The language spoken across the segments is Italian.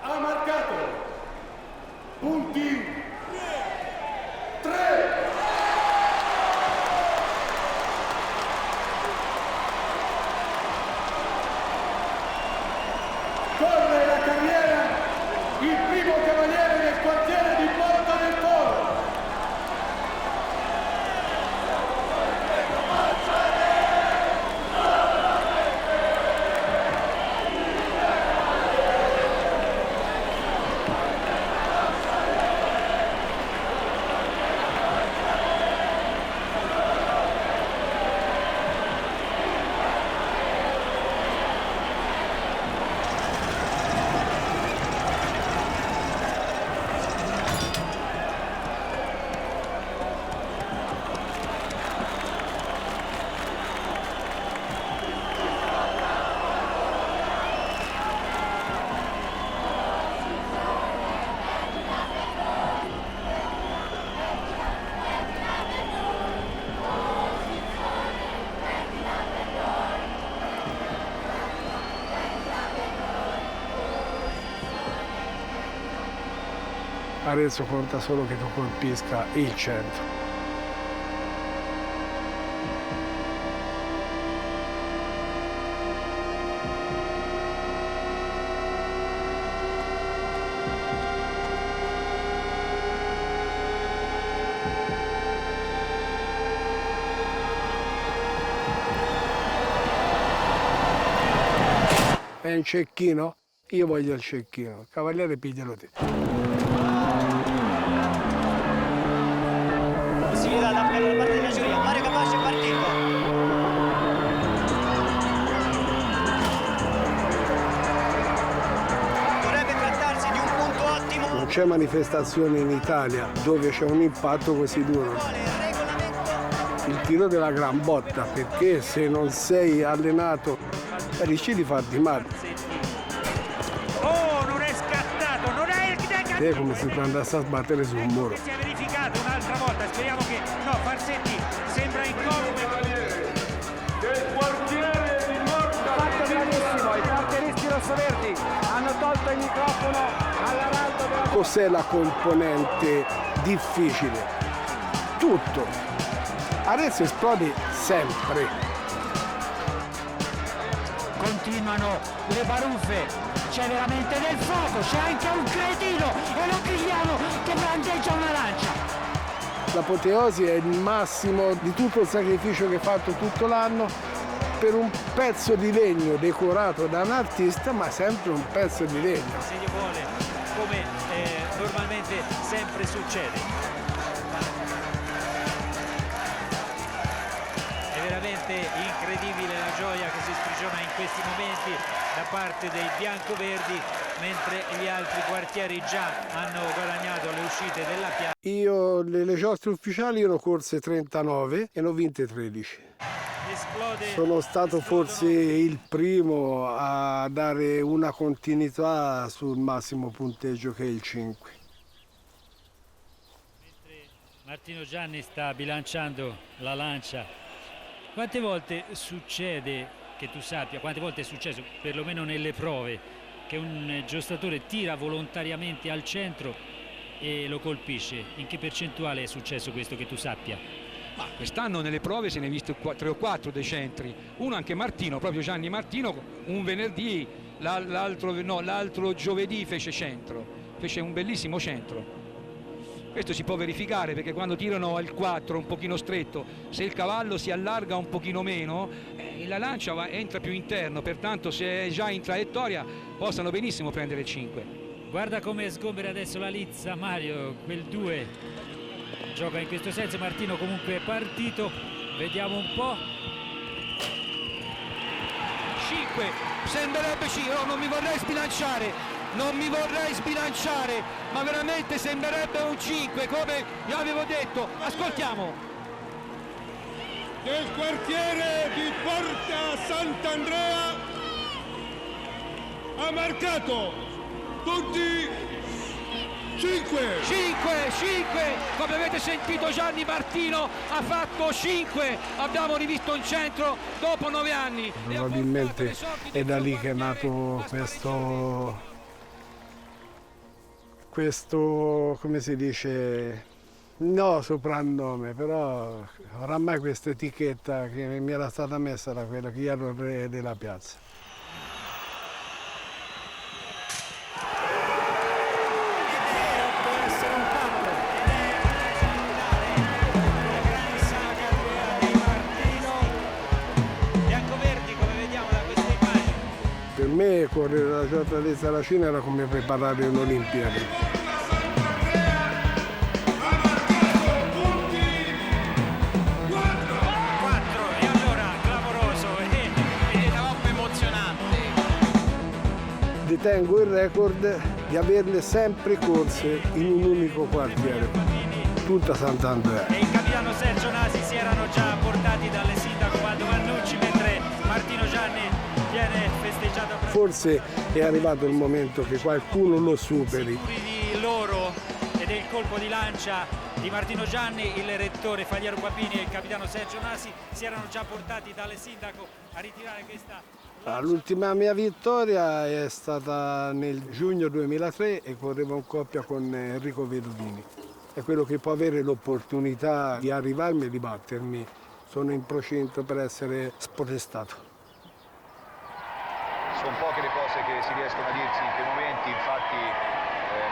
Ha marcato punti 3. Corre la carriera il primo cavaliere del quartiere di Porta del Polo. Arezzo conta solo che tu colpisca il centro. È un cecchino? Io voglio il cecchino. Cavaliere, piglialo te. Possibilità da appello da parte della giuria. Mario Capace è partito. Dovrebbe trattarsi di un punto ottimo. Non c'è manifestazione in Italia dove c'è un impatto così duro. Il tiro della gran botta, perché se non sei allenato rischi di farti male. Oh, non è scattato, non è il È come se tu andassi a sbattere su un muro. Si è verificato un'altra volta, speriamo che no, Farsetti sembra incolume. Del quartiere di Porta. Fatto benissimo, i cartelisti rossoverdi hanno tolto il microfono all'araldo della... Cos'è la componente difficile? Tutto. Arezzo esplode sempre. Continuano le baruffe, c'è veramente del fuoco, c'è anche un cretino e lo pigliamo che brandeggia una lancia. L'apoteosi è il massimo di tutto il sacrificio che hai fatto tutto l'anno per un pezzo di legno decorato da un artista, ma sempre un pezzo di legno. Se gli vuole, come normalmente sempre succede. È veramente incredibile la gioia che si sprigiona in questi momenti da parte dei biancoverdi, mentre gli altri quartieri già hanno guadagnato le uscite della piazza. Io le giostre ufficiali ero corse 39 e ne ho vinte 13. Sono stato forse il primo a dare una continuità sul massimo punteggio che è il 5. Mentre Martino Gianni sta bilanciando la lancia, quante volte succede, che tu sappia, quante volte è successo, perlomeno nelle prove, che un giocatore tira volontariamente al centro e lo colpisce? In che percentuale è successo questo, che tu sappia? Ma quest'anno nelle prove se ne è visto 3 o 4 dei centri, uno anche Martino, proprio Gianni Martino, un venerdì, l'altro giovedì fece centro, fece un bellissimo centro. Questo si può verificare perché quando tirano al 4 un pochino stretto, se il cavallo si allarga un pochino meno, la lancia entra più interno, pertanto se è già in traiettoria possano benissimo prendere il 5. Guarda come sgombera adesso la lizza, Mario, quel 2 gioca in questo senso. Martino comunque è partito, vediamo un po'. 5, sembrerebbe io non mi vorrei sbilanciare, ma veramente sembrerebbe un 5, come io avevo detto. Ascoltiamo. Del quartiere di Porta Sant'Andrea ha marcato tutti 5, come avete sentito Gianni Martino ha fatto 5, abbiamo rivisto un centro dopo 9 anni. Probabilmente è da lì che è nato questo come si dice, no soprannome, però oramai questa etichetta che mi era stata messa da quella che io ero il re della piazza. Per me correre la Giornata di Saracino era come preparare un'Olimpiade. 4 e allora clamoroso e troppo emozionante. Detengo il record di averle sempre corse in un unico quartiere, tutta Sant'Andrea. E il capitano Sergio Nasi si erano già portati dalle sindaco Valdo Vannucci, mentre Martino Gianni viene festeggiato. Forse è arrivato il momento che qualcuno lo superi. Sicuri di loro e del colpo di lancia di Martino Gianni, il rettore Fagliero Babini e il capitano Sergio Nasi si erano già portati dalle sindaco a ritirare questa lancia. L'ultima mia vittoria è stata nel giugno 2003 e correvo in coppia con Enrico Vedovini. È quello che può avere l'opportunità di arrivarmi e di battermi. Sono in procinto per essere spodestato. Sono poche le cose che si riescono a dirsi in quei momenti, infatti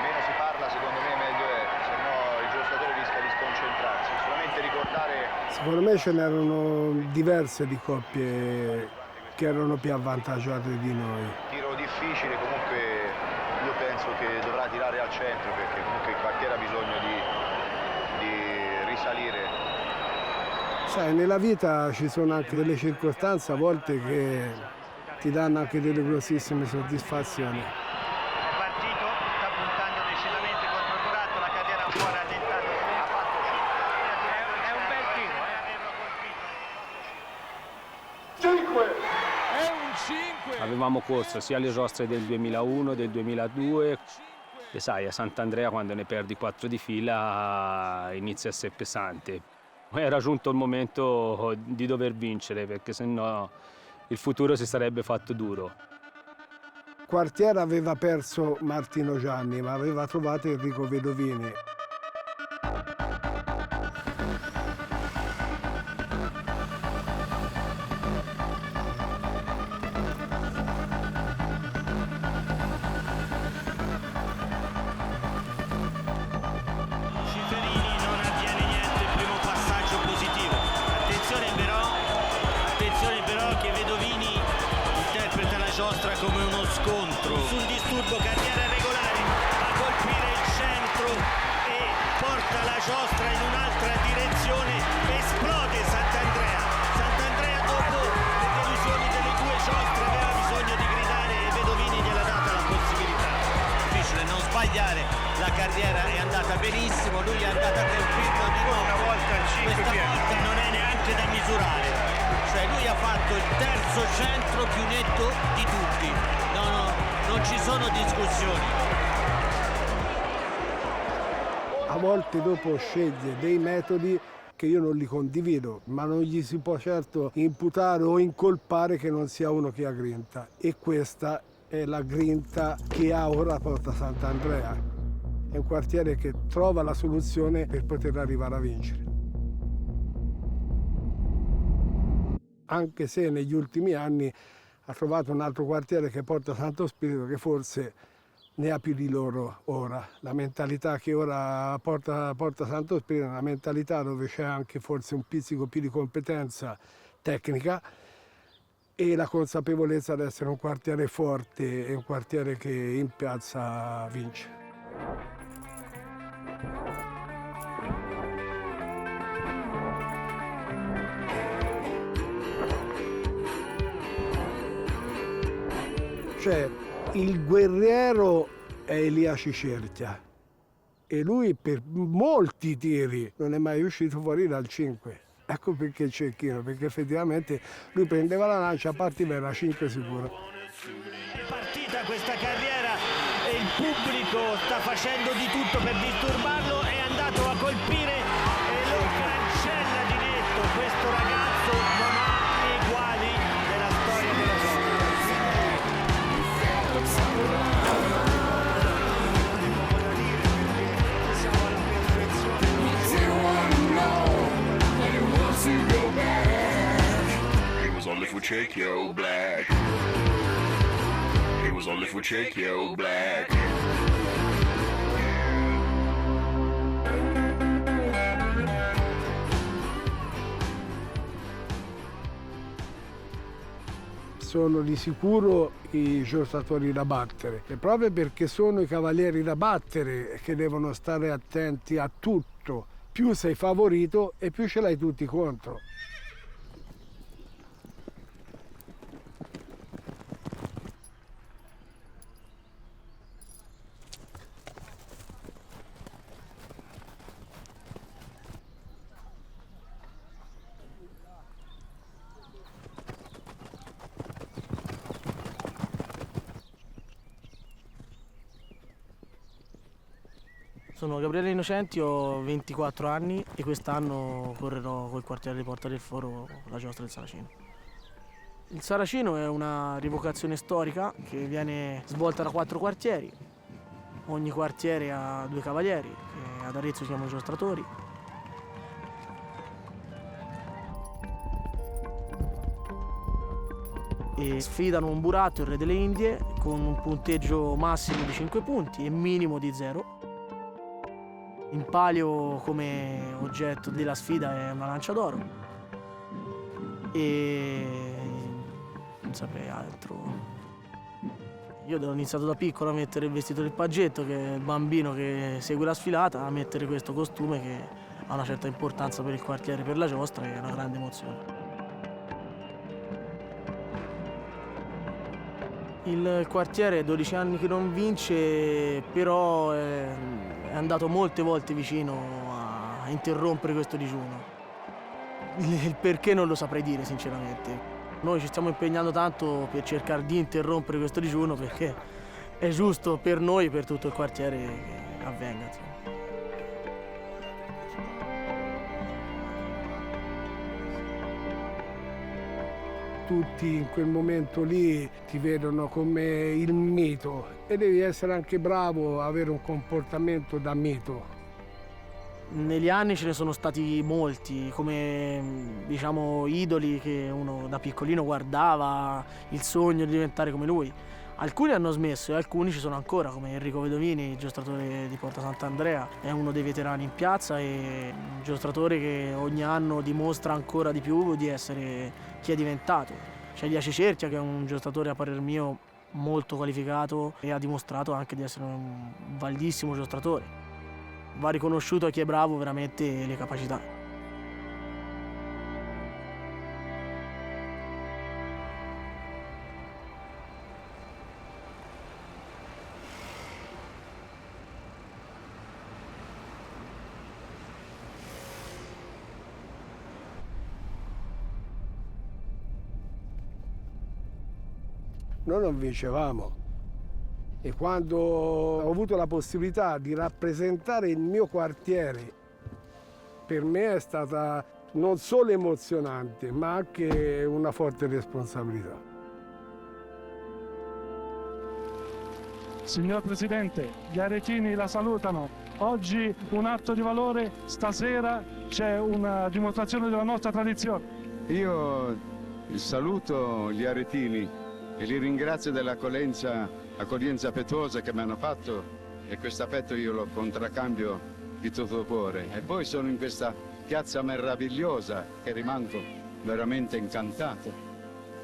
meno si parla secondo me meglio è, se no il giocatore rischia di sconcentrarsi. Solamente ricordare... Secondo me ce n'erano diverse di coppie che erano più avvantaggiate di noi. Tiro difficile, comunque io penso che dovrà tirare al centro perché comunque il quartiere ha bisogno di risalire. Sai, nella vita ci sono anche delle circostanze a volte che ti danno anche delle grossissime soddisfazioni. È partito, sta puntando decisamente contro il muratto, la carriera fuori ha tentato, ha fatto 5. È un bel tiro, averlo colpito. Avevamo corso sia alle giostre del 2001, del 2002 e sai, a Sant'Andrea quando ne perdi 4 di fila inizia a essere pesante. Era giunto il momento di dover vincere perché sennò il futuro si sarebbe fatto duro. Il quartiere aveva perso Martino Gianni, ma aveva trovato Enrico Vedovini. Ciferini non avviene niente, il primo passaggio positivo. Attenzione però che Vedovini interpreta la giostra come uno scontro. Sul disturbo, carriera regolare, a colpire il centro e porta la giostra in un'altra direzione. Esplode Sant'Andrea. Sant'Andrea dopo le delusioni delle due giostre aveva bisogno di gridare e Vedovini gliel'ha data la possibilità. Difficile non sbagliare, la carriera è andata benissimo, lui è andato a colpirlo di nuovo. Una volta il 5 questa volta non è neanche da misurare. Cioè lui ha fatto il terzo centro più netto di tutti. Non ci sono discussioni. A volte dopo sceglie dei metodi che io non li condivido, ma non gli si può certo imputare o incolpare che non sia uno che ha grinta. E questa è la grinta che ha ora Porta Sant'Andrea. È un quartiere che trova la soluzione per poter arrivare a vincere. Anche se negli ultimi anni ha trovato un altro quartiere che Porta Santo Spirito che forse ne ha più di loro ora. La mentalità che ora porta Santo Spirito è una mentalità dove c'è anche forse un pizzico più di competenza tecnica e la consapevolezza di essere un quartiere forte e un quartiere che in piazza vince. Cioè, il guerriero è Elia Cicerchia e lui per molti tiri non è mai uscito fuori dal 5. Ecco perché il cecchino, perché effettivamente lui prendeva la lancia, partiva era 5 sicuro. È partita questa carriera e il pubblico sta facendo di tutto per disturbarlo, è andato a colpire e lo cancella di netto. Questo ragazzo non ha eguali nella storia della Only for Cecchio Black. It was only for Cecchio Black. Sono di sicuro i giocatori da battere e proprio perché sono i cavalieri da battere che devono stare attenti a tutto. Più sei favorito e più ce l'hai tutti contro. Sono Gabriele Innocenti, ho 24 anni e quest'anno correrò col quartiere di Porta del Foro la giostra del Saracino. Il Saracino è una rivocazione storica che viene svolta da 4 quartieri. Ogni quartiere ha 2 cavalieri, che ad Arezzo si chiamano giostratori. E sfidano un buratto, il re delle Indie, con un punteggio massimo di 5 punti e minimo di 0. In palio come oggetto della sfida è una lancia d'oro e non saprei altro. Io ho iniziato da piccolo a mettere il vestito del paggetto, che è il bambino che segue la sfilata, a mettere questo costume che ha una certa importanza per il quartiere, per la giostra, e è una grande emozione. Il quartiere è 12 anni che non vince, però è andato molte volte vicino a interrompere questo digiuno. Il perché non lo saprei dire sinceramente. Noi ci stiamo impegnando tanto per cercare di interrompere questo digiuno perché è giusto per noi e per tutto il quartiere che avvenga. Tutti in quel momento lì ti vedono come il mito e devi essere anche bravo a avere un comportamento da mito. Negli anni ce ne sono stati molti, come diciamo idoli che uno da piccolino guardava, il sogno di diventare come lui. Alcuni hanno smesso e alcuni ci sono ancora, come Enrico Vedovini, il giostratore di Porta Sant'Andrea, è uno dei veterani in piazza e un giostratore che ogni anno dimostra ancora di più di essere chi è diventato. C'è Elia Cicerchia, che è un giostratore a parer mio molto qualificato e ha dimostrato anche di essere un validissimo giostratore. Va riconosciuto a chi è bravo veramente le capacità. Noi non vincevamo e quando ho avuto la possibilità di rappresentare il mio quartiere, per me è stata non solo emozionante, ma anche una forte responsabilità. Signor Presidente, gli aretini la salutano. Oggi un atto di valore, stasera c'è una dimostrazione della nostra tradizione. Io saluto gli aretini e li ringrazio dell'accoglienza affettuosa che mi hanno fatto e questo affetto io lo contraccambio di tutto cuore. E poi sono in questa piazza meravigliosa che rimango veramente incantato.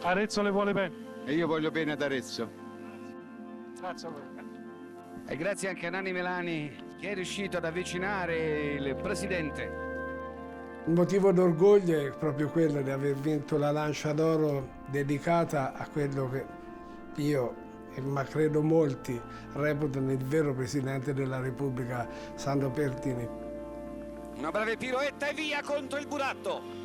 Arezzo le vuole bene. E io voglio bene ad Arezzo. Grazie a voi. E grazie anche a Nanni Melani che è riuscito ad avvicinare il Presidente. Il motivo d'orgoglio è proprio quello di aver vinto la Lancia d'Oro dedicata a quello che io ma credo molti reputano il vero Presidente della Repubblica Sandro Pertini. Una breve piroetta e via contro il buratto.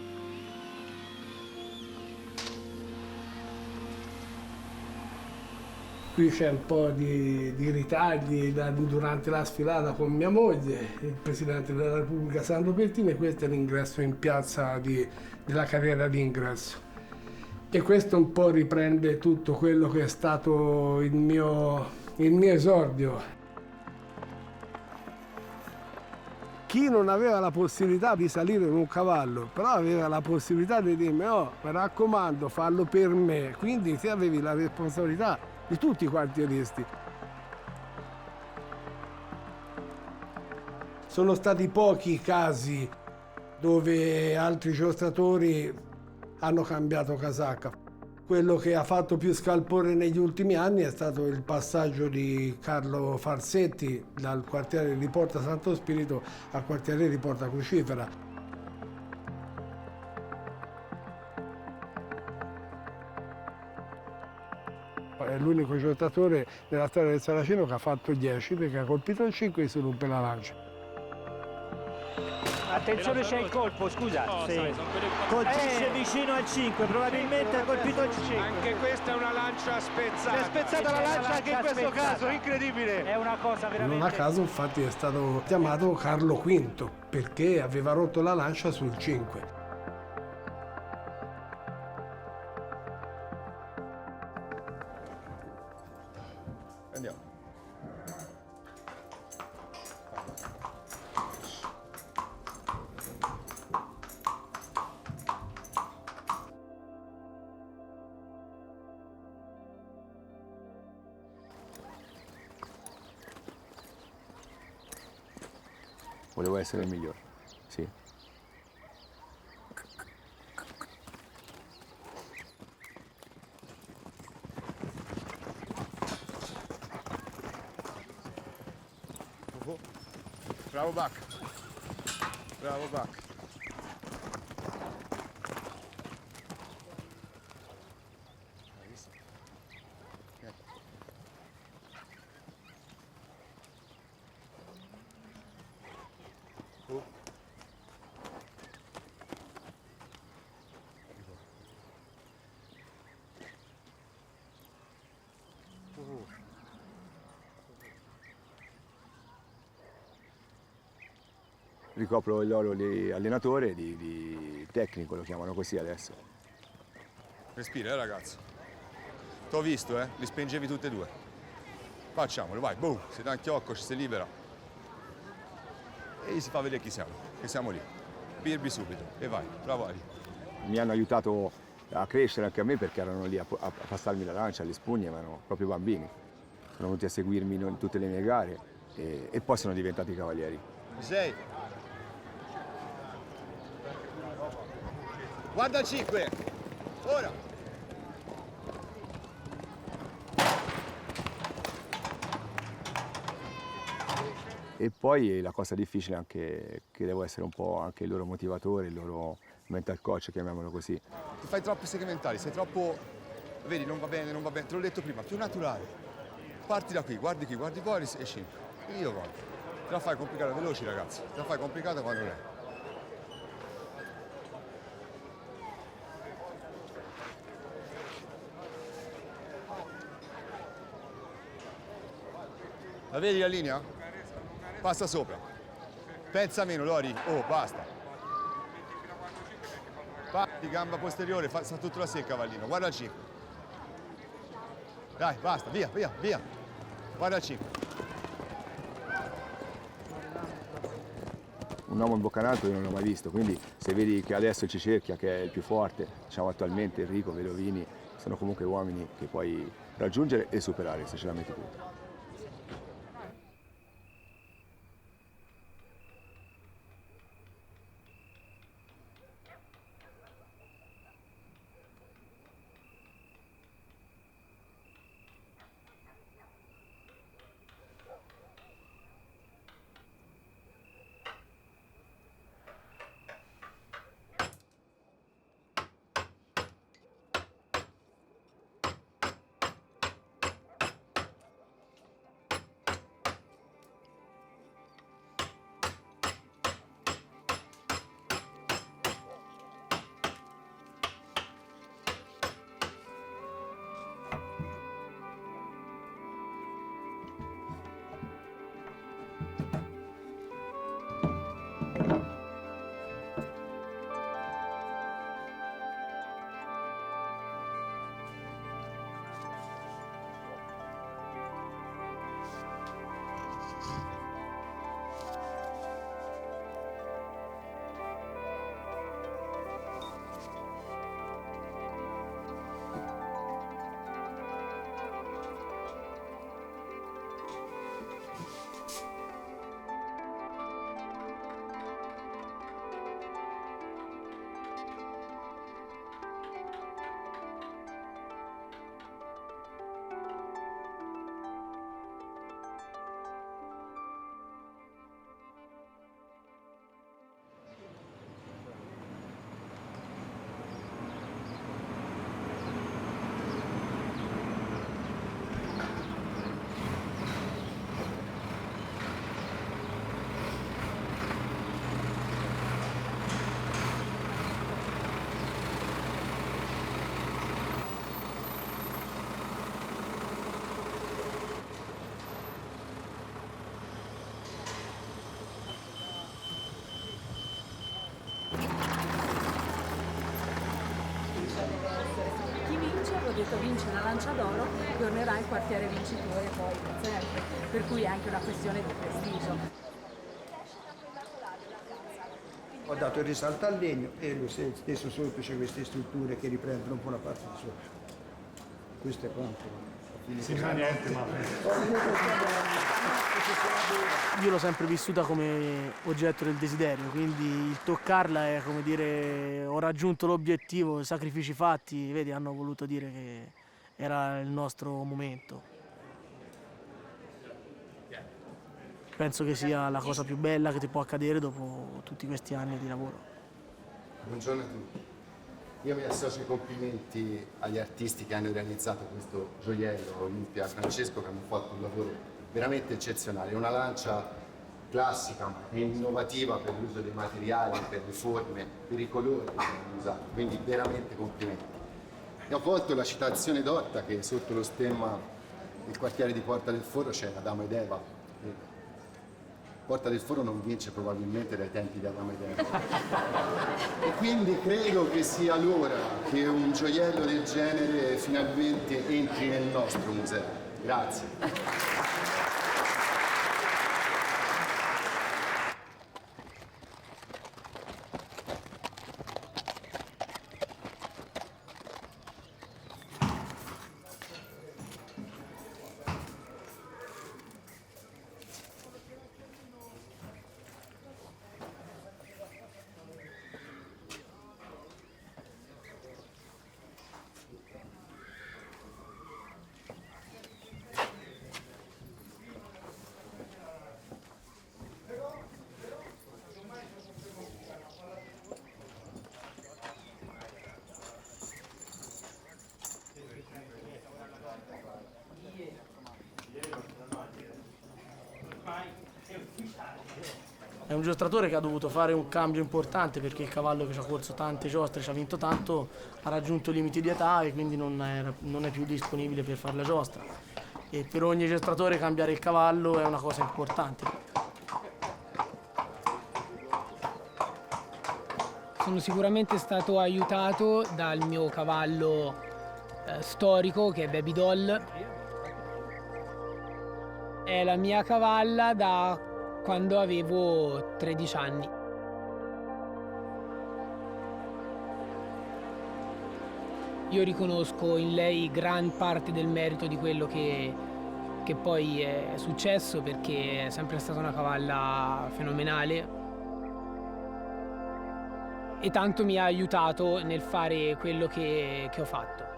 Qui c'è un po' di ritagli durante la sfilata con mia moglie, il Presidente della Repubblica Sandro Pertini, e questo è l'ingresso in piazza della carriera d'ingresso. E questo un po' riprende tutto quello che è stato il mio esordio. Chi non aveva la possibilità di salire in un cavallo, però aveva la possibilità di dirmi: oh, mi raccomando, fallo per me. Quindi te avevi la responsabilità di tutti i quartieristi. Sono stati pochi i casi dove altri giostratori hanno cambiato casacca. Quello che ha fatto più scalpore negli ultimi anni è stato il passaggio di Carlo Farsetti dal quartiere di Porta Santo Spirito al quartiere di Porta Crucifera. È l'unico giocatore nella storia del Saraceno che ha fatto 10 perché ha colpito il 5 e si rompe la lancia. Attenzione, c'è il colpo, scusa. Colpisce vicino al 5, probabilmente ha colpito il 5. Anche questa è una lancia spezzata. È spezzata la lancia anche in questo caso, incredibile. È una cosa veramente... Non a caso infatti è stato chiamato Carlo V perché aveva rotto la lancia sul 5. Andiamo. Volevo essere il migliore, sì. Bravo Buck. Bravo Buck. Hai visto? Ricopro il ruolo di allenatore, di tecnico, lo chiamano così adesso. Respira, ragazzo. T'ho visto, li spingevi tutte e due. Facciamolo, vai, boom, si dà un chiocco, ci si libera. E gli si fa vedere chi siamo lì. Birbi subito, e vai, bravo Ali. Mi hanno aiutato a crescere anche a me perché erano lì a passarmi la lancia, le spugne, ma erano proprio bambini. Sono venuti a seguirmi in tutte le mie gare e poi sono diventati cavalieri. Ci sei? Guarda il 5, ora! E poi la cosa difficile è anche che devo essere un po' anche il loro motivatore, il loro mental coach, chiamiamolo così. Ti fai troppi segmentali, sei troppo... Vedi, non va bene, te l'ho detto prima, più naturale. Parti da qui, guardi Boris e 5. Io guardo. Te la fai complicata, veloci ragazzi, te la fai complicata quando lei. La vedi la linea? Passa sopra. Pensa meno, Lori. Oh, basta. Parti, gamba posteriore, sta tutto la secca, cavallino. Guarda il 5. Dai, basta, via. Guarda il 5. Un uomo imboccanato io non l'ho mai visto, quindi se vedi che adesso ci cerchia, che è il più forte, diciamo attualmente Enrico, Vedovini, sono comunque uomini che puoi raggiungere e superare se ce la metti tutta. detto vince una lancia d'oro, tornerà il quartiere vincitore poi sempre, per cui è anche una questione di prestigio. Ho dato il risalto al legno e lo stesso sotto c'è queste strutture che riprendono un po' la parte di sopra. Questo è quanto. Si fa niente, ma io l'ho sempre vissuta come oggetto del desiderio, quindi il toccarla è come dire ho raggiunto l'obiettivo, sacrifici fatti, vedi, hanno voluto dire che era il nostro momento. Penso che sia la cosa più bella che ti può accadere dopo tutti questi anni di lavoro. Buongiorno a tutti. Io mi associo ai complimenti agli artisti che hanno realizzato questo gioiello, Olimpia e Francesco, che hanno fatto un lavoro veramente eccezionale. È una lancia classica e innovativa per l'uso dei materiali, per le forme, per i colori che hanno usato, quindi veramente complimenti. E ho colto la citazione d'Otta che sotto lo stemma del quartiere di Porta del Foro c'è Adamo ed Eva. Porta del Foro non vince probabilmente dai tempi di Adamo ed Eva. E quindi credo che sia l'ora che un gioiello del genere finalmente entri nel nostro museo. Grazie. È un giostratore che ha dovuto fare un cambio importante perché il cavallo che ci ha corso tante giostre, ci ha vinto tanto, ha raggiunto i limiti di età e quindi non è più disponibile per fare la giostra. E per ogni giostratore cambiare il cavallo è una cosa importante. Sono sicuramente stato aiutato dal mio cavallo storico che è Baby Doll. È la mia cavalla da quando avevo 13 anni. Io riconosco in lei gran parte del merito di quello che poi è successo, perché è sempre stata una cavalla fenomenale e tanto mi ha aiutato nel fare quello che ho fatto.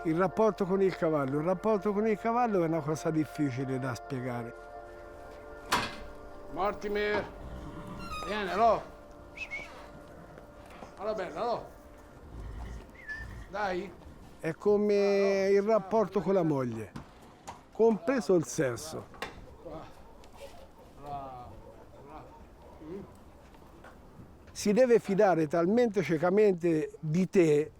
Il rapporto con il cavallo. Il rapporto con il cavallo è una cosa difficile da spiegare. Mortimer, vieni, allora. Allora bella, allora. Dai. È come il rapporto con la moglie, compreso il sesso. Si deve fidare talmente ciecamente di te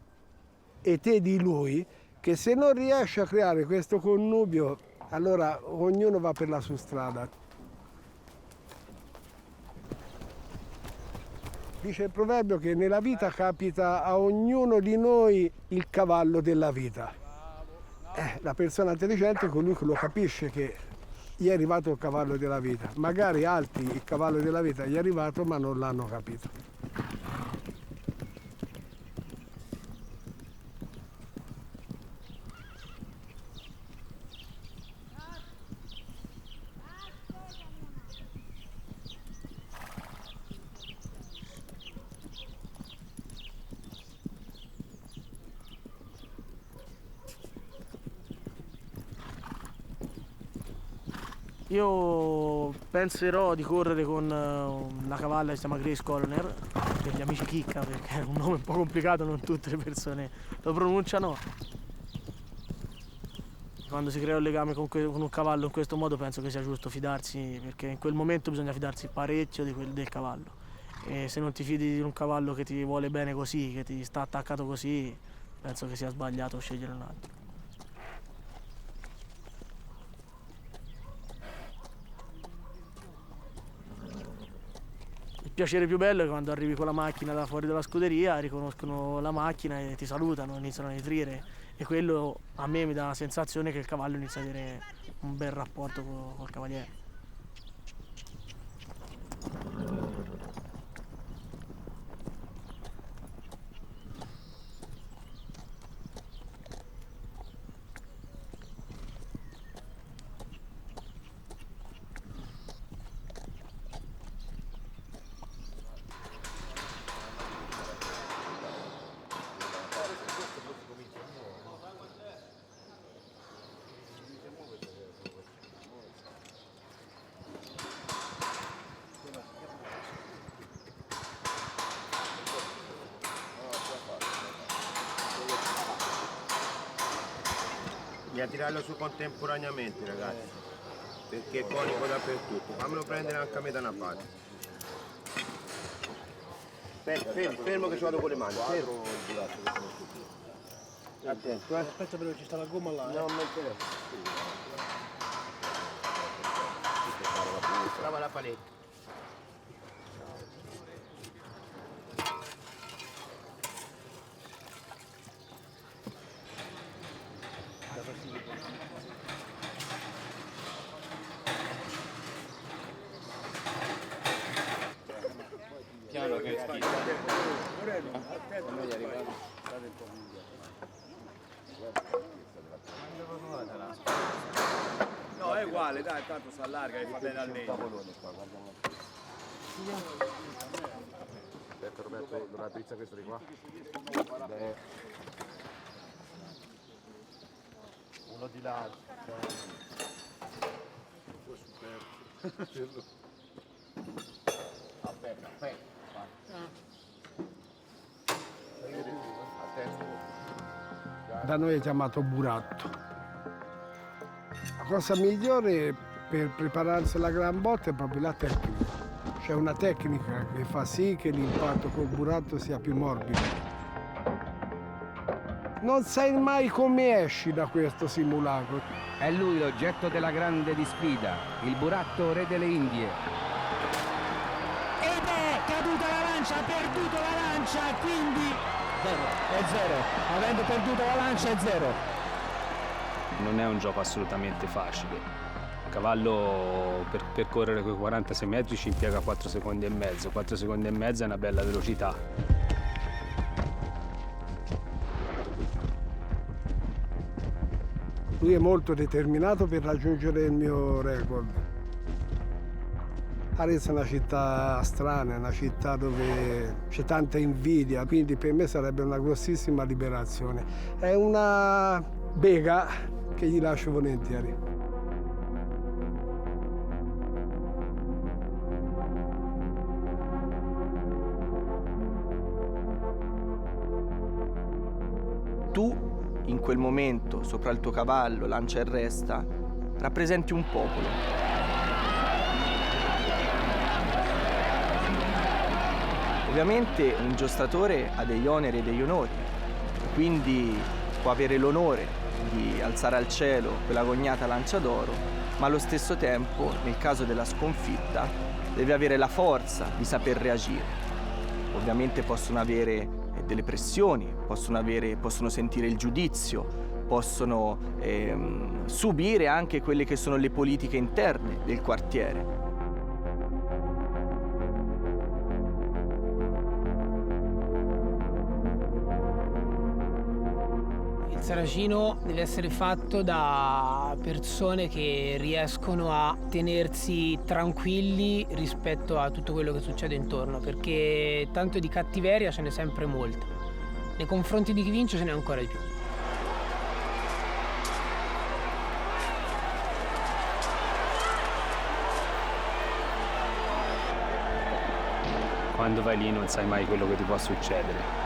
e te di lui che se non riesce a creare questo connubio, allora ognuno va per la sua strada. Dice il proverbio che nella vita capita a ognuno di noi il cavallo della vita. La persona intelligente è colui che lo capisce che gli è arrivato il cavallo della vita. Magari altri il cavallo della vita gli è arrivato ma non l'hanno capito. Io penserò di correre con una cavalla che si chiama Grace Coroner, per gli amici chicca, perché è un nome un po' complicato, non tutte le persone lo pronunciano. Quando si crea un legame con un cavallo in questo modo penso che sia giusto fidarsi, perché in quel momento bisogna fidarsi parecchio del cavallo. E se non ti fidi di un cavallo che ti vuole bene così, che ti sta attaccato così, penso che sia sbagliato scegliere un altro. piacere più bello è quando arrivi con la macchina da fuori dalla scuderia, riconoscono la macchina e ti salutano, iniziano a nitrire, e quello a me mi dà la sensazione che il cavallo inizia a avere un bel rapporto col cavaliere. Bisogna tirarlo su contemporaneamente, ragazzi, perché è conico dappertutto. Fammelo prendere anche a me da una parte. Fermo che ci vado con le mani. Fermo. Attento, Aspetta però ci sta la gomma là. Non mi interessa. Trova la paletta. Piano che schifo. No, è uguale, dai, tanto si allarga e fa bene al legno. Aspetta Roberto, dove la pizza questa di qua? Uno di là. Aspetta. Da noi è chiamato buratto. La cosa migliore per prepararsi alla gran botta è proprio la tecnica. C'è una tecnica che fa sì che l'impatto col buratto sia più morbido. Non sai mai come esci da questo simulacro. È lui l'oggetto della grande disfida, il buratto re delle Indie. Ed è caduta la lancia, ha perduto la lancia, quindi è zero. Avendo perduto la lancia è zero. Non è un gioco assolutamente facile. Il cavallo per percorrere quei 46 metri ci impiega 4 secondi e mezzo. 4 secondi e mezzo è una bella velocità. Lui è molto determinato per raggiungere il mio record. Arezzo è una città strana, è una città dove c'è tanta invidia, quindi per me sarebbe una grossissima liberazione. È una bega che gli lascio volentieri. Tu, in quel momento, sopra il tuo cavallo, lancia e resta, rappresenti un popolo. Ovviamente un giostratore ha degli oneri e degli onori, quindi può avere l'onore di alzare al cielo quella gognata lancia d'oro, ma allo stesso tempo, nel caso della sconfitta, deve avere la forza di saper reagire. Ovviamente possono avere delle pressioni, possono sentire il giudizio, possono subire anche quelle che sono le politiche interne del quartiere. Il saracino deve essere fatto da persone che riescono a tenersi tranquilli rispetto a tutto quello che succede intorno, perché tanto di cattiveria ce n'è sempre molta. Nei confronti di chi vince ce n'è ancora di più. Quando vai lì non sai mai quello che ti può succedere.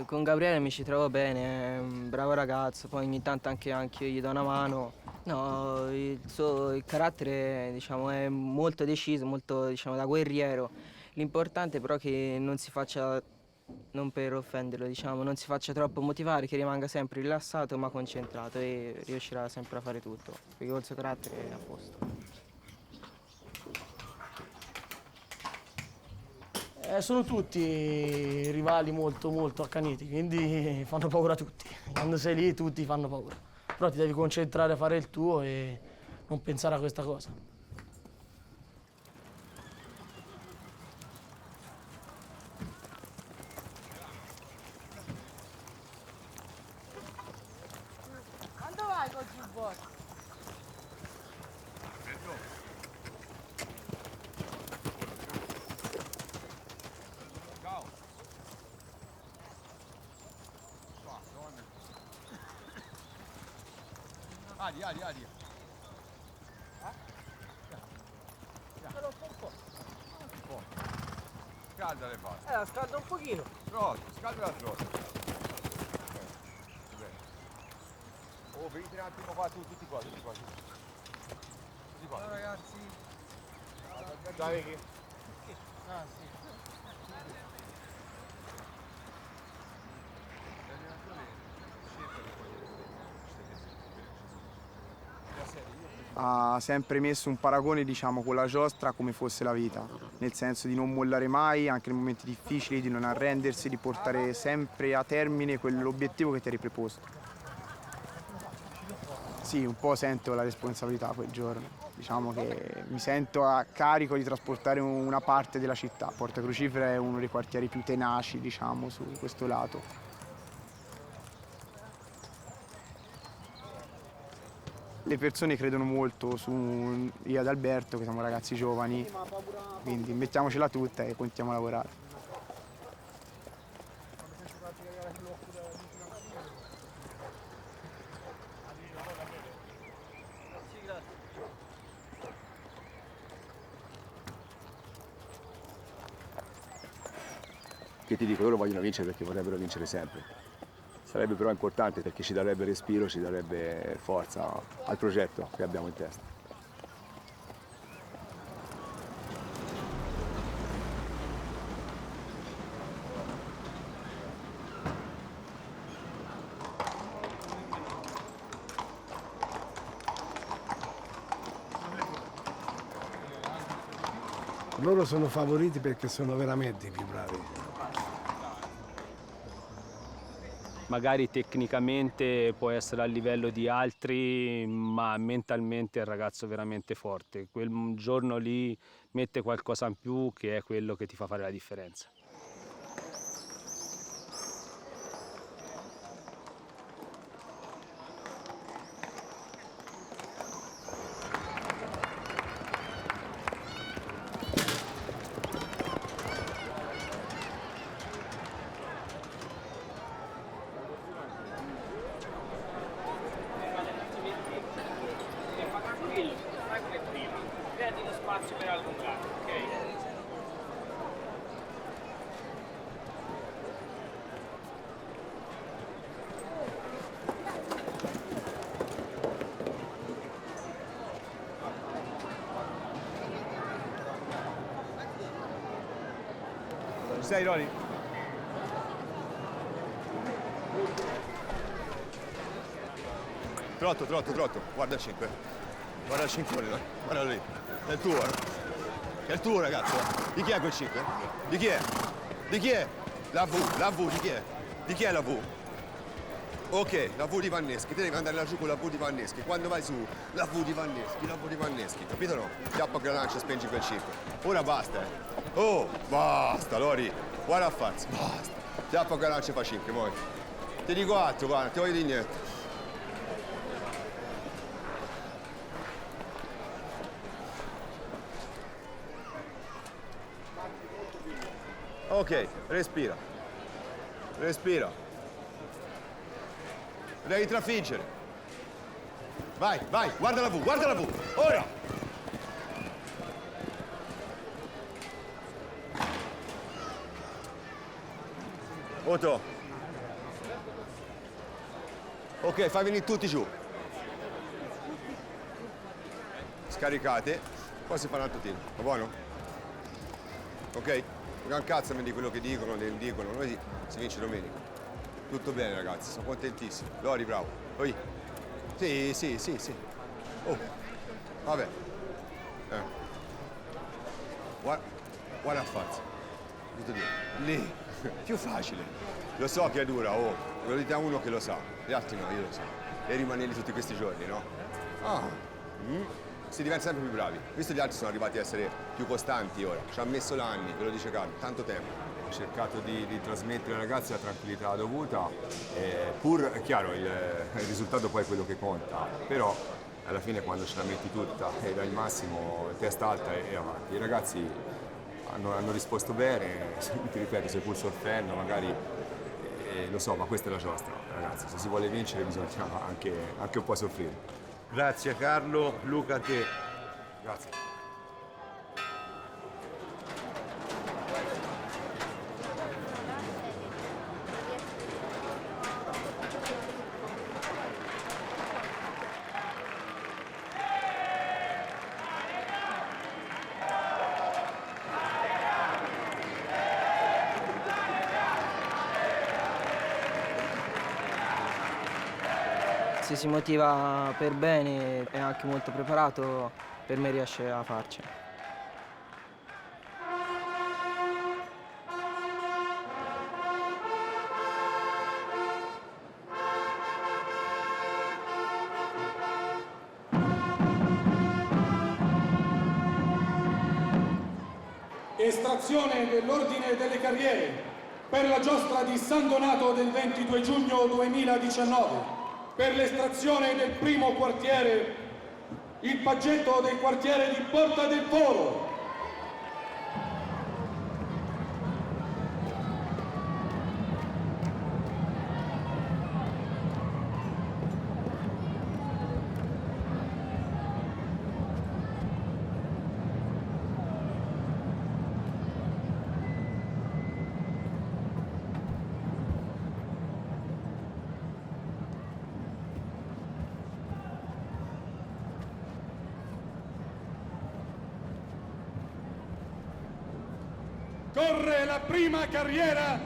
Con Gabriele mi ci trovo bene, è un bravo ragazzo, poi ogni tanto anche io gli do una mano. No, il carattere, diciamo, è molto deciso, molto, diciamo, da guerriero. L'importante però è che non si faccia, non per offenderlo, diciamo, non si faccia troppo motivare, che rimanga sempre rilassato ma concentrato e riuscirà sempre a fare tutto, perché col suo carattere è a posto. Sono tutti rivali molto molto accaniti, quindi fanno paura a tutti. Quando sei lì tutti fanno paura. Però ti devi concentrare a fare il tuo e non pensare a questa cosa. Quando vai col giubbotto? Ali. Scalda le paste. La scalda un pochino. Scalda la trota. Oh, venite un attimo qua, tutti qua. Ciao ragazzi. Ciao Vicky. Ah sì. Ha sempre messo un paragone, diciamo, con la giostra come fosse la vita, nel senso di non mollare mai, anche nei momenti difficili, di non arrendersi, di portare sempre a termine quell'obiettivo che ti eri preposto. Sì, un po' sento la responsabilità quel giorno, diciamo che mi sento a carico di trasportare una parte della città. Porta Crucifera è uno dei quartieri più tenaci, diciamo, su questo lato. Le persone credono molto su io ed Alberto, che siamo ragazzi giovani, quindi mettiamocela tutta e continuiamo a lavorare. Che ti dico, loro vogliono vincere perché vorrebbero vincere sempre. Sarebbe però importante perché ci darebbe respiro, ci darebbe forza al progetto che abbiamo in testa. Loro sono favoriti perché sono veramente i più bravi. Magari tecnicamente può essere a livello di altri, ma mentalmente è un ragazzo veramente forte. Quel giorno lì mette qualcosa in più che è quello che ti fa fare la differenza. Ci sei, Roni? Trotto. Guarda il 5. Guarda il 5, guarda lì. È il tuo, È il tuo, ragazzo. Di chi è quel 5? Di chi è? Di chi è? La V, di chi è? Di chi è la V? Ok, la V di Vanneschi. Te devi andare laggiù con la V di Vanneschi. Quando vai su, la V di Vanneschi, capito no? Chiappa che la lancia e spengi quel 5. Ora basta, Oh, basta, Lori. Guarda a farsi, basta. Chiappa che la lancia e fa 5, poi. Ti dico altro, guarda, ti voglio dire niente. Ok, respira. Devi trafiggere. Vai, guarda la V, ora! Otto, Ok, fai venire tutti giù. Scaricate, poi si fa un altro tiro. Va buono? Ok? Non cazzami di quello che dicono, noi si vince domenica. Tutto bene ragazzi, sono contentissimo. Lori, bravo. Oi. Sì. Oh, vabbè. Guarda a farsi. Lì, più facile. Lo so che è dura, oh. Ve lo dite a uno che lo sa. Gli altri no, io lo so. E rimane lì tutti questi giorni, no? Si diventa sempre più bravi. Visto gli altri sono arrivati a essere più costanti ora. Ci ha messo l'anni, ve lo dice Carlo, tanto tempo. Ho cercato di trasmettere ai ragazzi la tranquillità dovuta, pur, è chiaro, il risultato poi è quello che conta, però alla fine quando ce la metti tutta e dai il massimo, testa alta e avanti. I ragazzi hanno risposto bene, ti ripeto, seppur soffrendo, magari, lo so, ma questa è la giostra, ragazzi. Se si vuole vincere bisogna anche un po' soffrire. Grazie Carlo, Luca a te. Grazie. Se si motiva per bene e anche molto preparato, per me riesce a farci. Estrazione dell'ordine delle carriere per la giostra di San Donato del 22 giugno 2019. Per l'estrazione del primo quartiere, il paggetto del quartiere di Porta del Foro. Corre la prima carriera,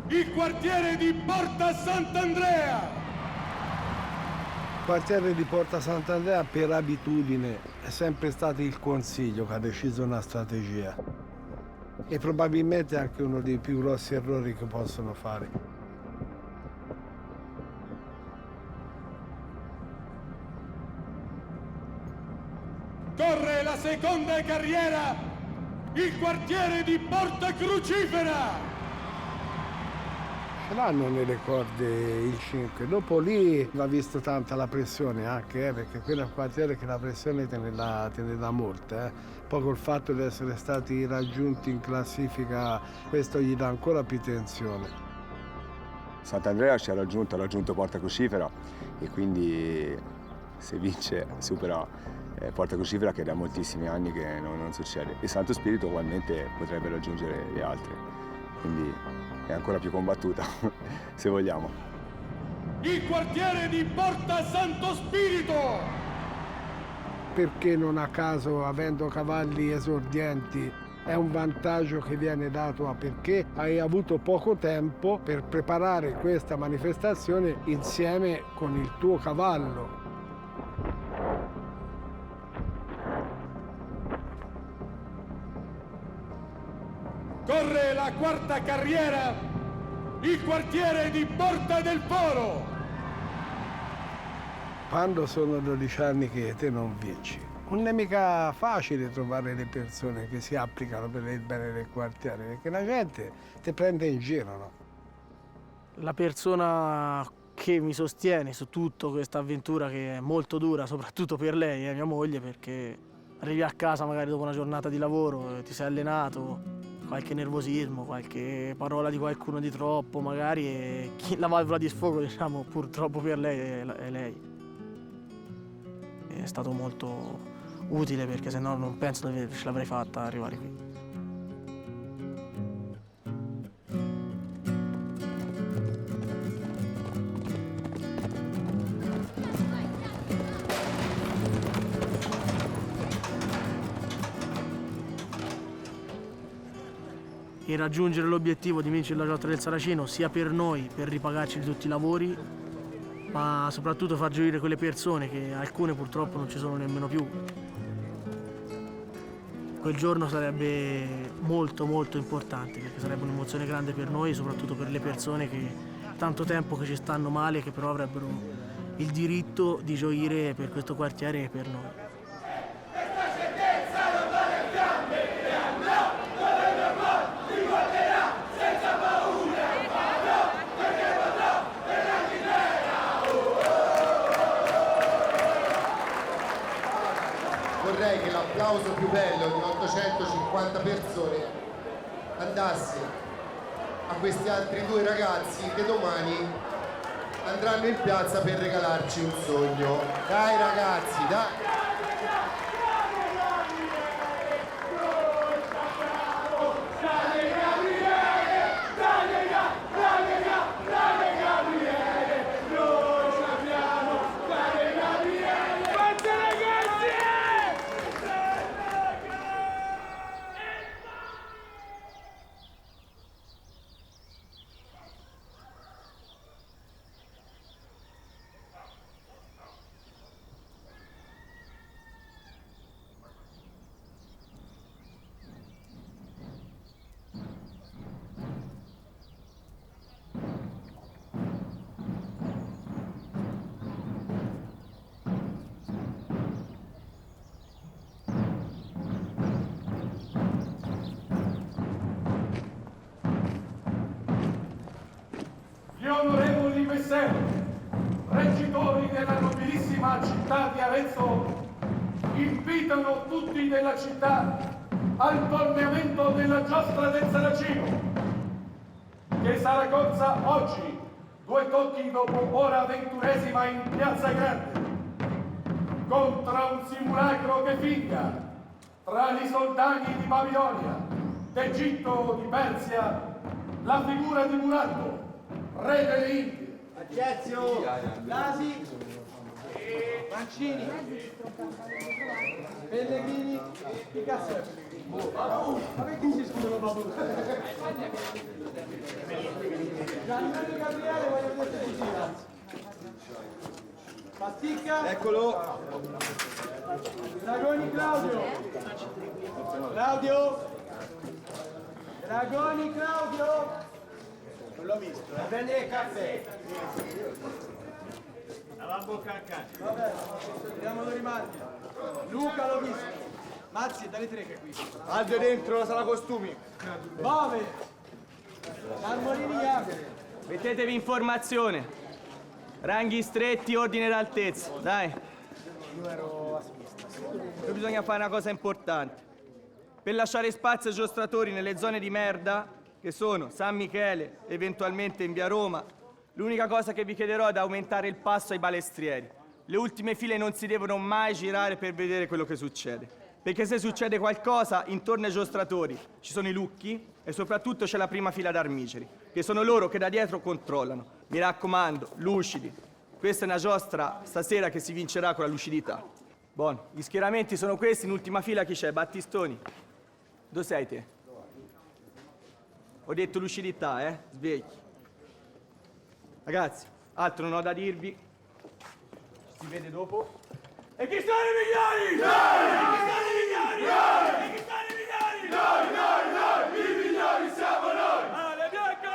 il quartiere di Porta Sant'Andrea. Il quartiere di Porta Sant'Andrea per abitudine è sempre stato il Consiglio che ha deciso una strategia e probabilmente anche uno dei più grossi errori che possono fare. Corre la seconda carriera, il quartiere di Porta Crucifera. Ce l'hanno nelle corde il 5. Dopo lì va visto tanta la pressione anche, perché quello è un quartiere che la pressione te ne dà molte. Poi col fatto di essere stati raggiunti in classifica, questo gli dà ancora più tensione. Sant'Andrea ci ha raggiunto Porta Crucifera e quindi se vince supera Porta Crucifera, che da moltissimi anni che non succede, e Santo Spirito ugualmente potrebbe raggiungere le altre, quindi è ancora più combattuta se vogliamo. Il quartiere di Porta Santo Spirito. Perché non a caso, avendo cavalli esordienti, è un vantaggio che viene dato perché hai avuto poco tempo per preparare questa manifestazione insieme con il tuo cavallo. Corre la quarta carriera, il quartiere di Porta del Foro. Quando sono 12 anni che te non vinci, non è mica facile trovare le persone che si applicano per il bene del quartiere, perché la gente ti prende in giro, no? La persona che mi sostiene su tutta questa avventura, che è molto dura, soprattutto per lei, è mia moglie, perché arrivi a casa magari dopo una giornata di lavoro, ti sei allenato, qualche nervosismo, qualche parola di qualcuno di troppo magari, e la valvola di sfogo, diciamo, purtroppo per lei è lei. È stato molto utile, perché se no non penso che ce l'avrei fatta arrivare qui. che raggiungere l'obiettivo di vincere la Giostra del Saraceno sia per noi, per ripagarci di tutti i lavori, ma soprattutto far gioire quelle persone che alcune purtroppo non ci sono nemmeno più. Quel giorno sarebbe molto molto importante, perché sarebbe un'emozione grande per noi e soprattutto per le persone che tanto tempo che ci stanno male e che però avrebbero il diritto di gioire per questo quartiere e per noi. Vorrei che l'applauso più bello di 850 persone andasse a questi altri due ragazzi che domani andranno in piazza per regalarci un sogno. Dai ragazzi, dai! Onorevoli messeri, reggitori della nobilissima città di Arezzo, invitano tutti della città al torneamento della Giostra del Saracino, che sarà corsa oggi, 2 tocchi dopo ora 21ª in Piazza Grande, contro un simulacro che finga tra gli soldani di Babilonia, d'Egitto, di Persia, la figura di Muratto, re delle Indie. Agezio, Blasi, Mancini, Pellegrini, Picasso. Ma perché si scusano Babu? Gianni Gabriele, voglio vedere così. Pasticca. Eccolo. Dragoni Claudio. Dragoni Claudio. Non l'ho visto, Prendi il caffè. La bocca al cane. Vabbè, vediamo dove rimane. Luca l'ho visto. Mazzi, dalle 3 che è qui. Aldo dentro la sala costumi. Bove. Armorini Iacere. Mettetevi in formazione. Ranghi stretti, ordine d'altezza. Dai. Io ero a sinistra. Poi bisogna fare una cosa importante. Per lasciare spazio ai giostratori nelle zone di merda, che sono San Michele, eventualmente in via Roma, l'unica cosa che vi chiederò è di aumentare il passo ai balestrieri. Le ultime file non si devono mai girare per vedere quello che succede, perché se succede qualcosa intorno ai giostratori ci sono i lucchi e soprattutto c'è la prima fila d'armigeri, che sono loro che da dietro controllano. Mi raccomando, lucidi. Questa è una giostra stasera che si vincerà con la lucidità. Buono, gli schieramenti sono questi, in ultima fila chi c'è? Battistoni. Dove sei te? Ho detto lucidità, svegli. Ragazzi, altro non ho da dirvi. Si vede dopo. E chi sono i migliori? Noi! E chi sono i migliori? Noi! E chi sono i migliori? Noi! I migliori siamo noi! Ale Bianco!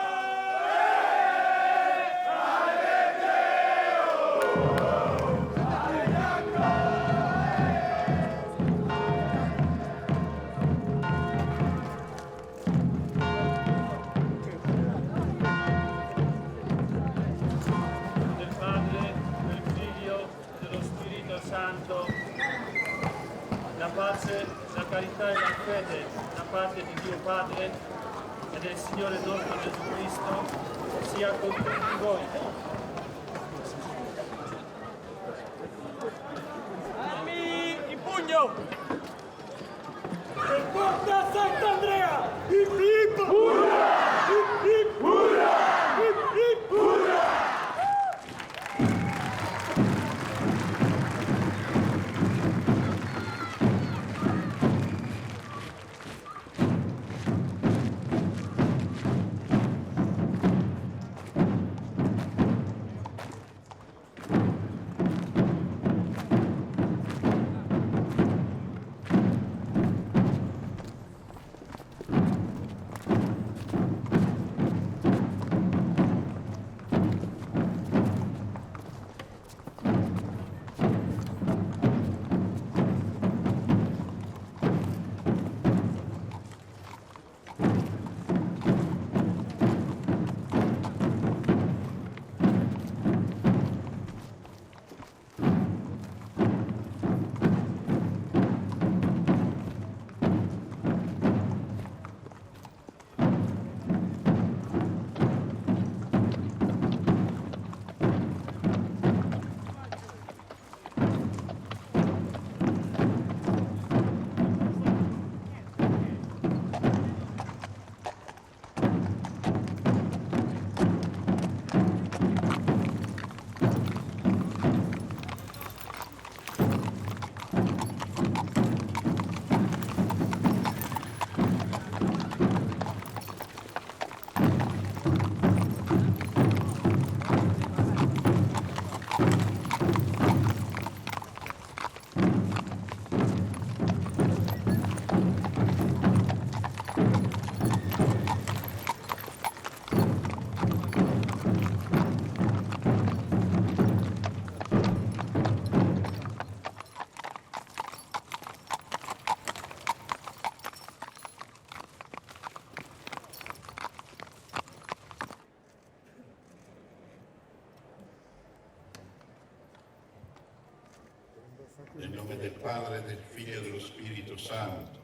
La pace, la carità e la fede da parte di Dio Padre e del Signore nostro Gesù Cristo sia con tutti voi. Armi in pugno! E porta Sant'Andrea! Hip hip! Ura! Hip hip! Ura! Hip hip! Ura! Nel nome del Padre, del Figlio e dello Spirito Santo.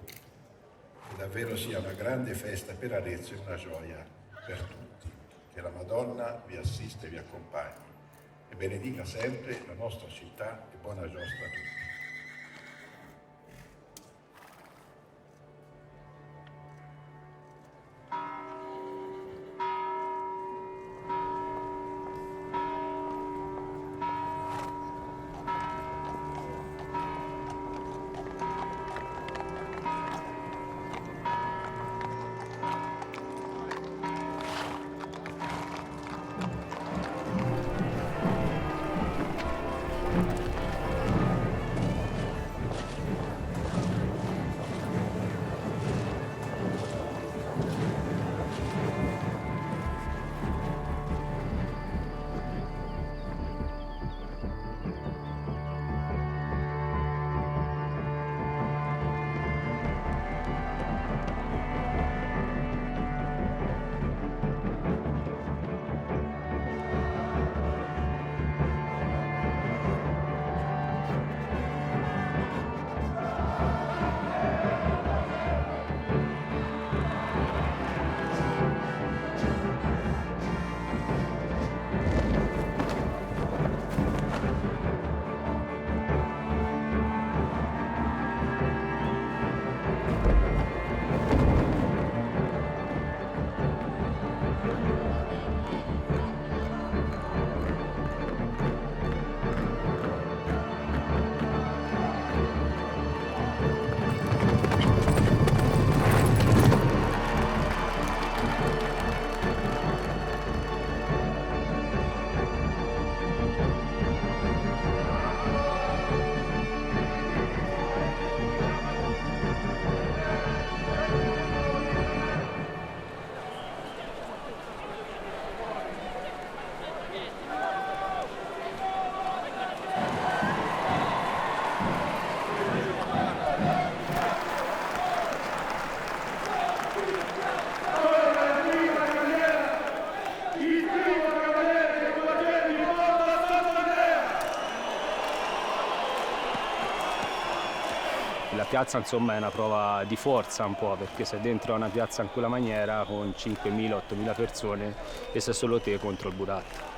Che davvero sia una grande festa per Arezzo e una gioia per tutti. Che la Madonna vi assista e vi accompagni e benedica sempre la nostra città e buona giostra a tutti. La piazza insomma è una prova di forza un po', perché sei dentro una piazza in quella maniera con 5.000-8.000 persone e sei solo te contro il buratto.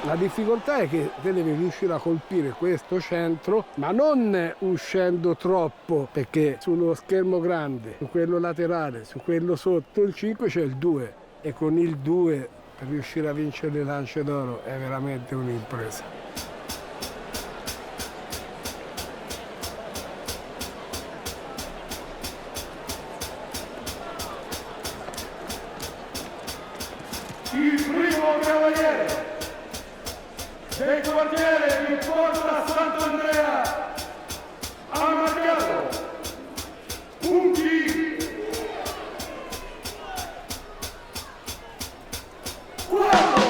La difficoltà è che te devi riuscire a colpire questo centro, ma non uscendo troppo, perché sullo schermo grande, su quello laterale, su quello sotto il 5 c'è il 2 e con il 2 per riuscire a vincere le lance d'oro è veramente un'impresa. Il primo cavaliere del quartiere di Porta Sant'Andrea ha marcato punti 4.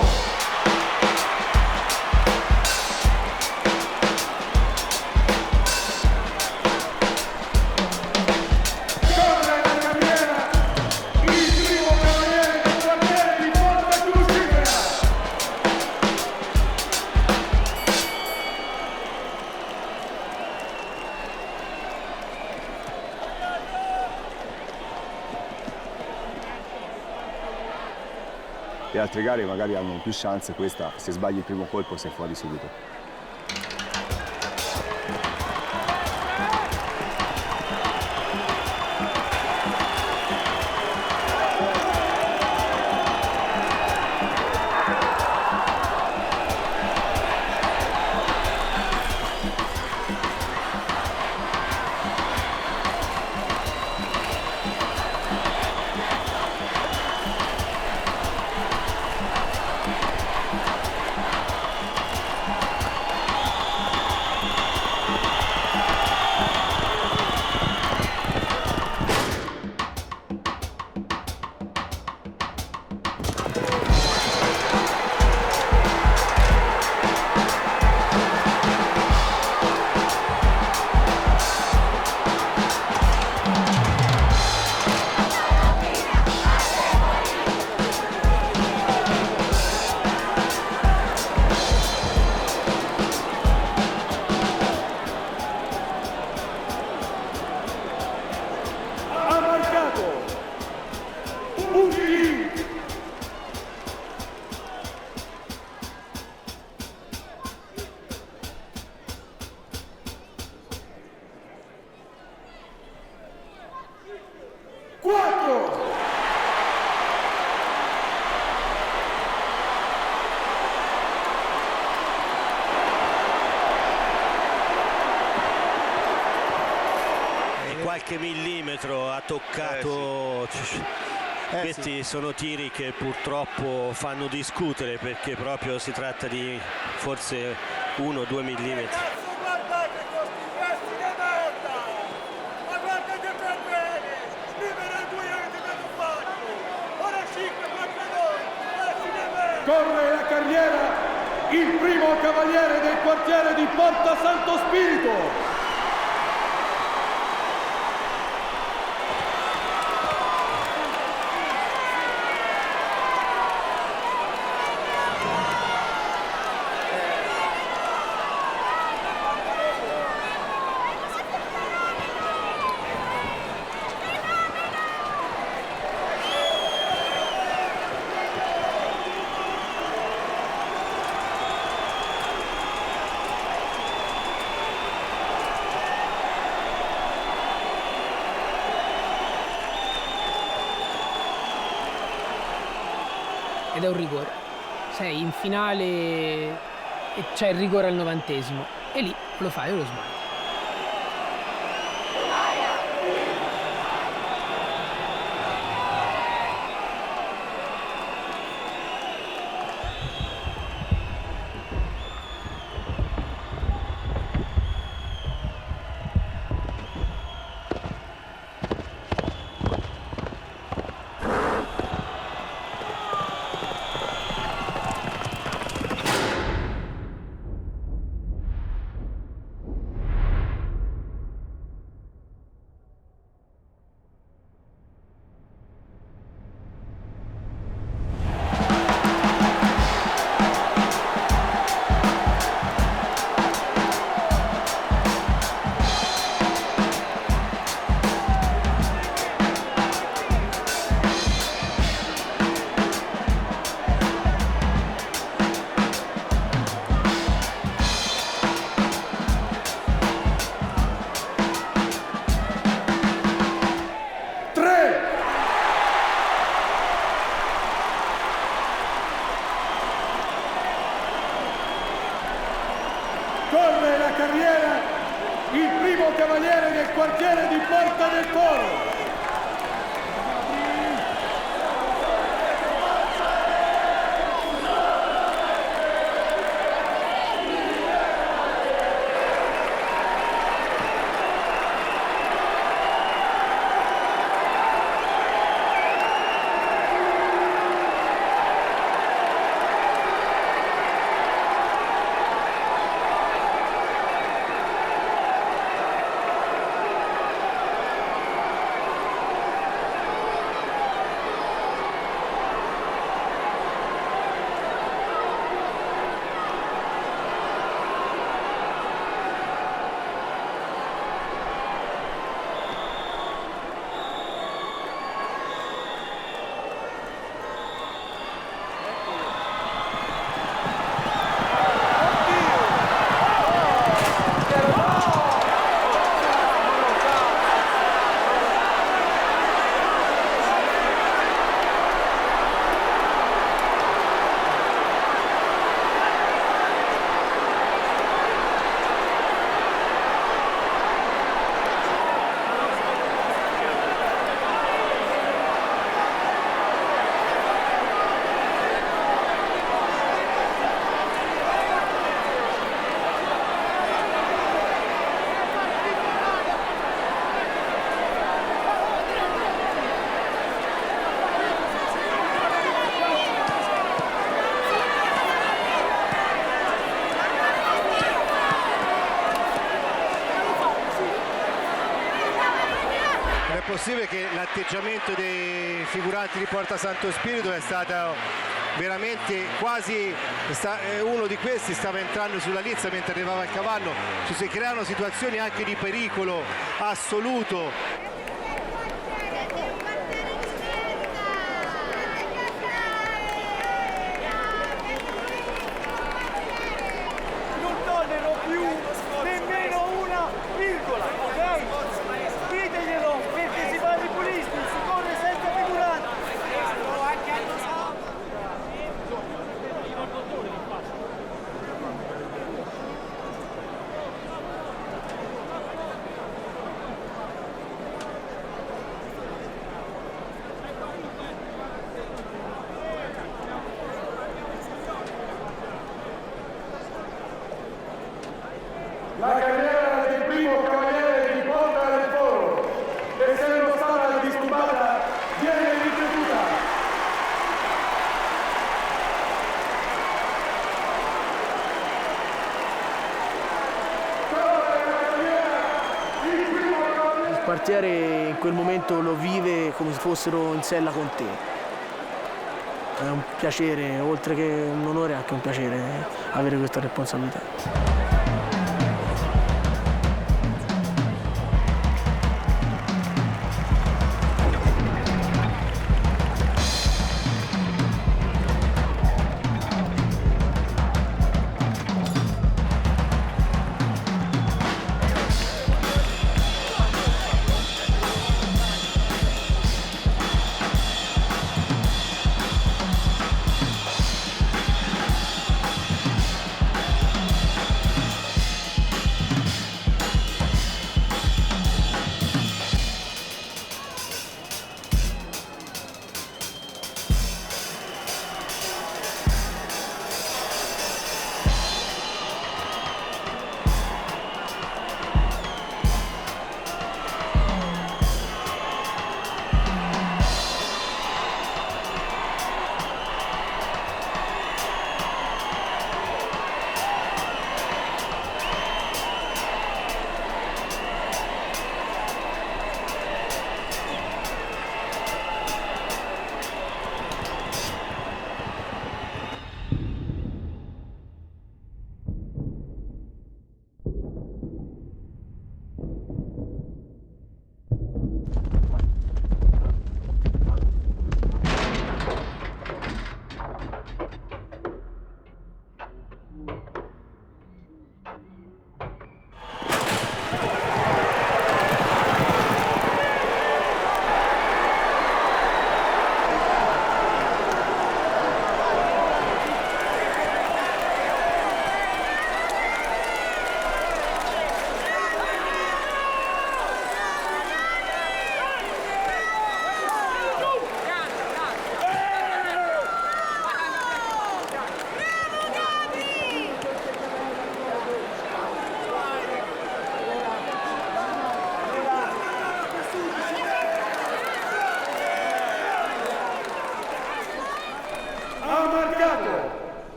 le altre gare magari hanno più chance, questa se sbagli il primo colpo sei fuori subito. Qualche millimetro ha toccato. Questi sono tiri che purtroppo fanno discutere, perché proprio si tratta di forse 1 o 2 millimetri. Guardate questi resti di merda! Ma guardate per bene! Libera il 2 che ti hanno fatto! Ora 5 contro noi! Resti di merda! Corre la carriera il primo cavaliere del quartiere di Porta Santo Spirito. Ed è un rigore. Sei in finale e c'è il rigore al 90esimo e lì lo fai o lo sbagli. Corre la carriera il primo cavaliere del quartiere di Porta del Toro. possibile che l'atteggiamento dei figuranti di Porta Santo Spirito è stato veramente quasi, uno di questi stava entrando sulla lizza mentre arrivava il cavallo, ci si creano situazioni anche di pericolo assoluto. La carriera del primo cavaliere di Porta del Foro, essendo stata disturbata, viene ripetuta. Il quartiere in quel momento lo vive come se fossero in sella con te. È un piacere, oltre che un onore, è anche un piacere avere questa responsabilità.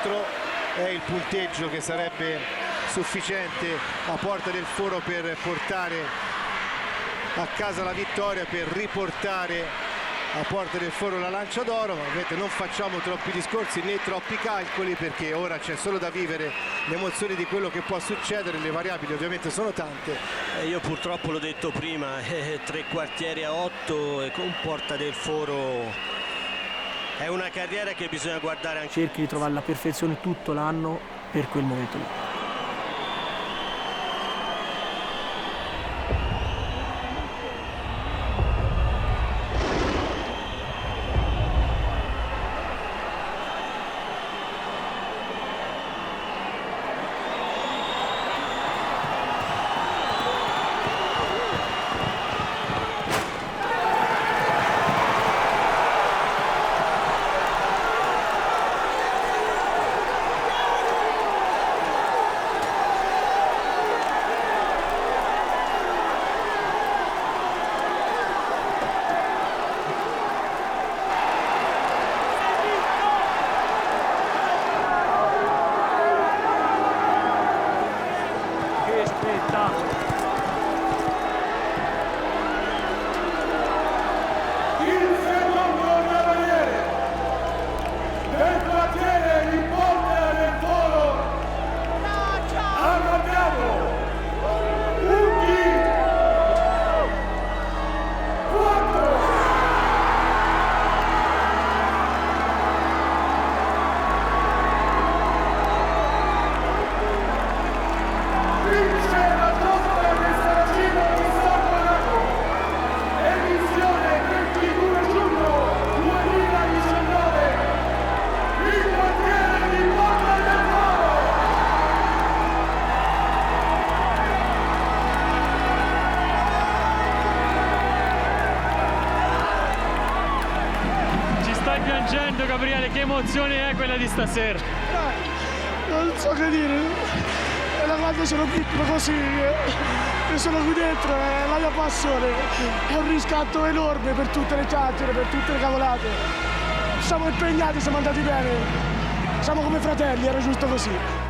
4 è il punteggio che sarebbe sufficiente a Porta del Foro per portare a casa la vittoria, per riportare a Porta del Foro la Lancia d'Oro. Ma ovviamente non facciamo troppi discorsi né troppi calcoli, perché ora c'è solo da vivere le emozioni di quello che può succedere. Le variabili ovviamente sono tante. Io purtroppo l'ho detto prima, 3 quartieri a 8 e con Porta del Foro è una carriera che bisogna guardare anche. Cerchi di trovare la perfezione tutto l'anno per quel momento lì. Piangendo, Gabriele, che emozione è quella di stasera? Non so che dire, e da quando sono piccolo così, e sono qui dentro, è la mia passione, è un riscatto enorme per tutte le chiacchiere, per tutte le cavolate. Siamo impegnati, siamo andati bene, siamo come fratelli, era giusto così.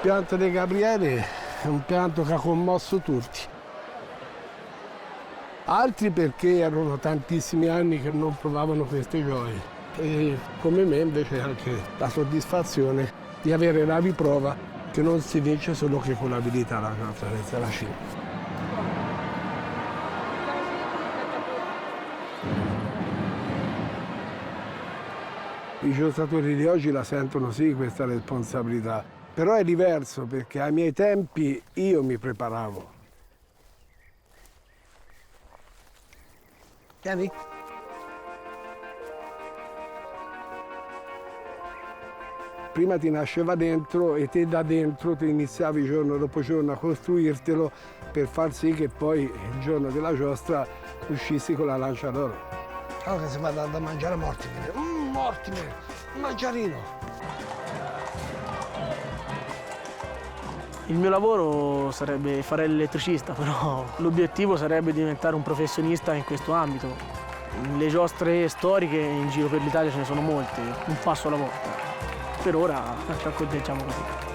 pianto di Gabriele è un pianto che ha commosso tutti. Altri perché erano tantissimi anni che non provavano queste gioie. E come me invece anche la soddisfazione di avere la riprova che non si vince solo che con l'abilità la conferenza della Cina. I giocatori di oggi la sentono sì questa responsabilità, però è diverso perché ai miei tempi io mi preparavo. Vieni. Prima ti nasceva dentro e te da dentro ti iniziavi giorno dopo giorno a costruirtelo per far sì che poi il giorno della giostra uscissi con la lancia d'oro. Allora che si va andando a mangiare Mortimer. Mortimer, un mangiarino. Il mio lavoro sarebbe fare l'elettricista, però l'obiettivo sarebbe diventare un professionista in questo ambito. Le giostre storiche in giro per l'Italia ce ne sono molte, un passo alla volta. Per ora ci accontentiamo così.